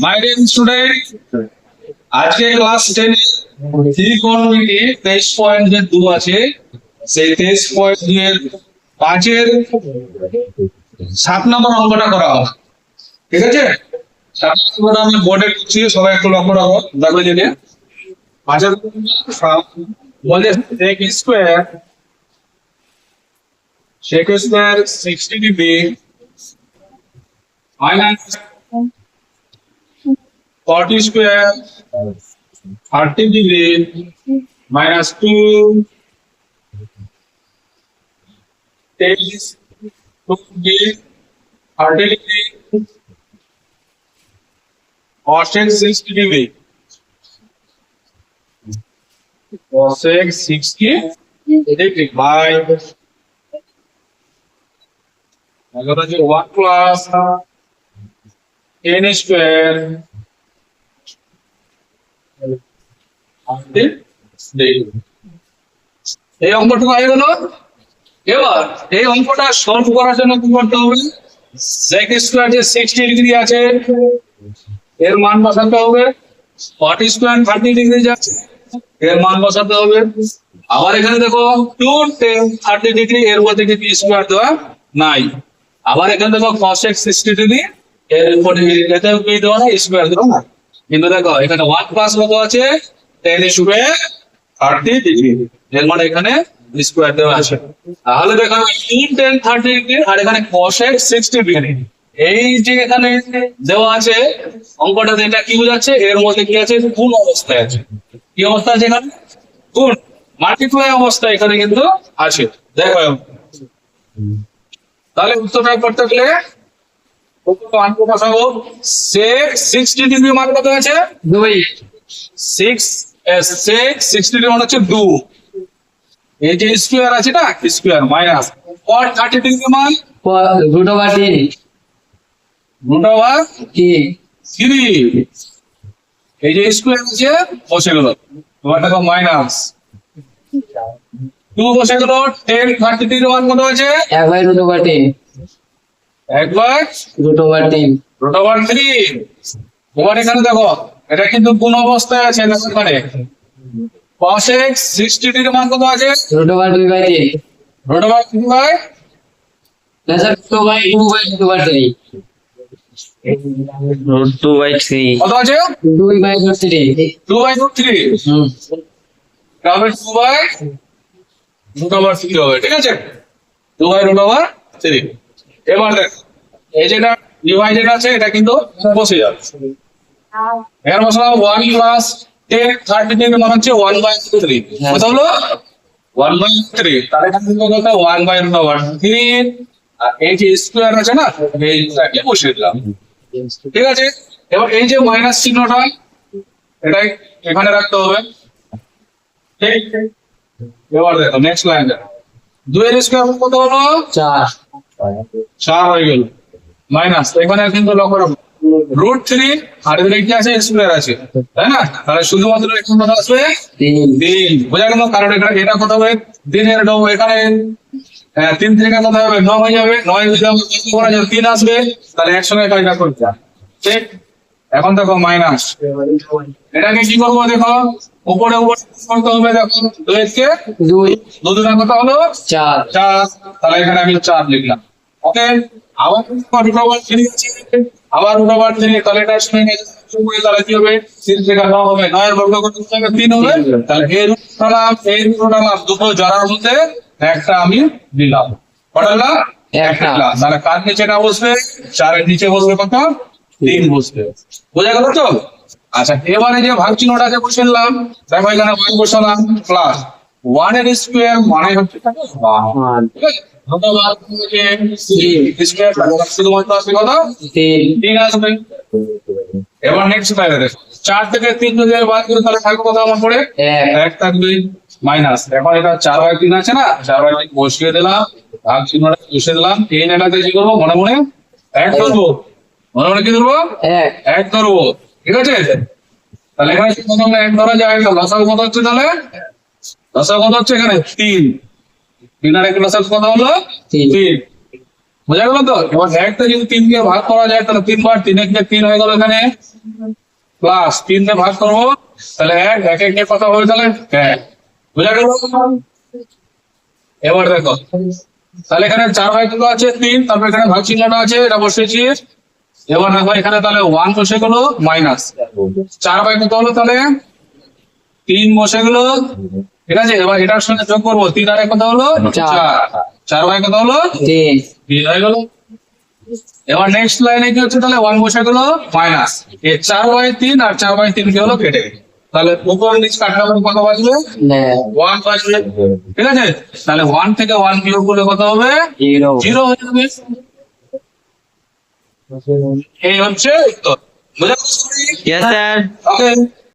My dear student, আজকে class 10 ত্রিকোণমিতি 23.2 আছে, সেই 23.2 এর 5 এর 7 নম্বর অঙ্কটা করা হবে। ঠিক আছে, 7 নম্বর আমি বোর্ডে লিখছি, সবাই একটু লক্ষ্য রাখো। দেখো যেটা 5 এর বলে sec square 60 degree minus 40 square 30 degree minus 2 is 30 degree cosec 60 degree cosec 60 degree by 1 plus n square এই অঙ্কটুকু হয়ে গেল। এবার এই অঙ্কটা সলভ করার জন্য কি করতে হবে, sec স্কয়ার যে 60 ডিগ্রি আছে এর মান বসাতে হবে, 40 স্কয়ার 30 ডিগ্রি যাচ্ছে এর মান বসাতে হবে। আবার এখানে দেখো 2 10 30 ডিগ্রি এর মধ্যে কি স্কয়ার দেওয়া নাই। আবার এখানে দেখো cosec 60 ডিগ্রি এর উপরে এটাও কি দেওয়া না, স্কয়ার দেওয়া না। কিন্তু দেখো এখানে 1 প্লাস কত আছে 10 স্কয়ার 30 ডিগ্রি, এর মানে এখানে স্কয়ার দেওয়া আছে। তাহলে দেখো 2 10 30 ডিগ্রি আর এখানে cosec 60 ডিগ্রি, এই যে এখানে দেওয়া আছে অঙ্কটা, এটা কি বোঝাচ্ছে এর মধ্যে কি আছে, গুণ অবস্থায় আছে। কি অবস্থা আছে এখানে, গুণ মাল্টিপ্লাই অবস্থা এখানে কিন্তু আছে। দেখো তাহলে উত্তরটা করতে গেলে অঙ্ক বসাবো, sec 60 ডিগ্রি মান কত আছে 2, 6 sec 60 ডিগ্রি মানে হচ্ছে 2, এই যে স্কয়ার আছে না স্কয়ার মাইনাস cot 30 ডিগ্রি মান root over 3 এই যে স্কয়ার আছে বসে গেল, এবার দেখো মাইনাস 2 বসে গেল, 10 30 ডিগ্রি মান কত আছে 1 by root over 3 একবার root over 3 root over 3। এবার এখানে দেখো এটা কিন্তু গুণ অবস্থায় আছে, দেখো এখানে cosec 60 ডিগ্রি মান কত আছে root over 2 by 3 root over 3 by plus 2 by 2 by root over 3 root 2 by 3 কত আছে 2 by root 3 2 by root 3 তাহলে 2 by root over 3 হবে। ঠিক আছে, 2 by root over 3। এবার দেখ এই যেটা ডিভাইডেড আছে এটা কিন্তু বসে যাচ্ছে, এর বসাবো 1 প্লাস 10 30 ডিগ্রি মানে হচ্ছে 1 by 3, কত হলো 1 by 3। তাহলে এখানে কিন্তু কত 1 by root over 3 আর এই যে স্কয়ার আছে না এইটাকে বসিয়ে দিলাম। ঠিক আছে, এবার এই যে মাইনাস চিহ্নটা এটাই এখানে রাখতে হবে। ঠিক, এবার দেখো নেক্সট লাইন, 2 এর স্কয়ার কত হলো 4 4 হয়ে গেল, মাইনাস এখানে কিন্তু লক্ষ্য রাখো root 3 আর এখানে কি আছে স্কয়ার আছে, তাই না? তাহলে শুধুমাত্র এখানে কত আসবে 3, বোঝা গেল? কারণ এখানে এটা কত হবে 3 এর ডবল, এখানে 3 থেকে কত হবে 9 হয়ে যাবে, 9 যদি করা যায় 3 আসবে, তাহলে একসঙ্গে কাজটা করতে হবে। ঠিক, এখন দেখো মাইনাস এটাকে কি করবো, দেখো উপরে উপরে করতে হবে। দেখো 2 কে 2 দুটো কত হলো 4 4, তাহলে এখানে আমি 4 লিখলাম। ওকে, আবার root over 3 আছে, আবার root over 3, তাহলে এটা সঙ্গে তাহলে কি হবে 3 থেকে 9 হবে, 9 এর বর্গ করতে হবে 3 হবে, তাহলে এই রুট হলাম এই রুট হলাম দুটো জড়ার মধ্যে একটা আমি দিলাম, কতটা একটা। তাহলে কার নিচেটা বসবে 4 এর নিচে বসবে কত 3 বসবে, বোঝা গেল তো? আচ্ছা, এবারে যে ভাগ চিহ্নটা আছে বসিয়ে দেখো এখানে 1 বসালাম প্লাস 1 এর স্কয়ার মানে হচ্ছে 1, ঠিক আছে? ধন্যবাদ, স্কয়ার শুধুমাত্র আসবে কত 3 আসবে। এবার নেক্সট লাইনে দেখো 4 থেকে 3 যদি বাদ করি তাহলে থাকবে কত আমার পড়ে 1 থাকবে, মাইনাস এখন এটা 4 বাই 3 আছে না, 4 বাই 3 বসিয়ে দিলাম, ভাগ চিহ্নটা বসিয়ে দিলাম। এই জায়গাতে কি করবো মনে মনে 1 ধরবো, মনে মনে কি ধরবো 1 ধরবো। ঠিক আছে, তাহলে এখানে প্রথমে 1 ধরা যায়, লসাগু কত হচ্ছে, তাহলে লসাগু কত হচ্ছে এখানে 3, 3 আর 1 লসাগু কত হলো 3। বোঝা গেল তো? এবার একটা যদি 3 দিয়ে ভাগ করা যায় তাহলে 3 বার 3 1 3 হয়ে গেল এখানে, প্লাস 3 দিয়ে ভাগ করবো তাহলে 1 1 1 কত হবে তাহলে 1। বোঝা গেল? এবার দেখো তাহলে এখানে 4 বাই কত আছে 3, তারপর এখানে ভাগ চিহ্নটা আছে এটা বসিয়েছি। এবার দেখো এখানে তাহলে 1 বসে গেল মাইনাস 4 বাই কত হলো তাহলে 3 বসে গেল, ঠিক আছে। এবার এটার সঙ্গে যোগ করবো 3 আর 1 কত হলো 4, 4 বাই কত হলো 3 হয়ে গেল। এবার নেক্সট লাইনে কি হচ্ছে তাহলে 1 বসে গেল মাইনাস এই 4 বাই 3 আর 4 বাই 3 কি হলো কেটে গেল, তাহলে উপর নিচ কাটলে কত বাজবে 1 বাজবে, ঠিক আছে। তাহলে 1 থেকে 1 বিয়োগ করলে কত হবে 0 হয়ে যাবে। এই হচ্ছে উত্তর। বুঝা গেল? Yes, sir. ওকে।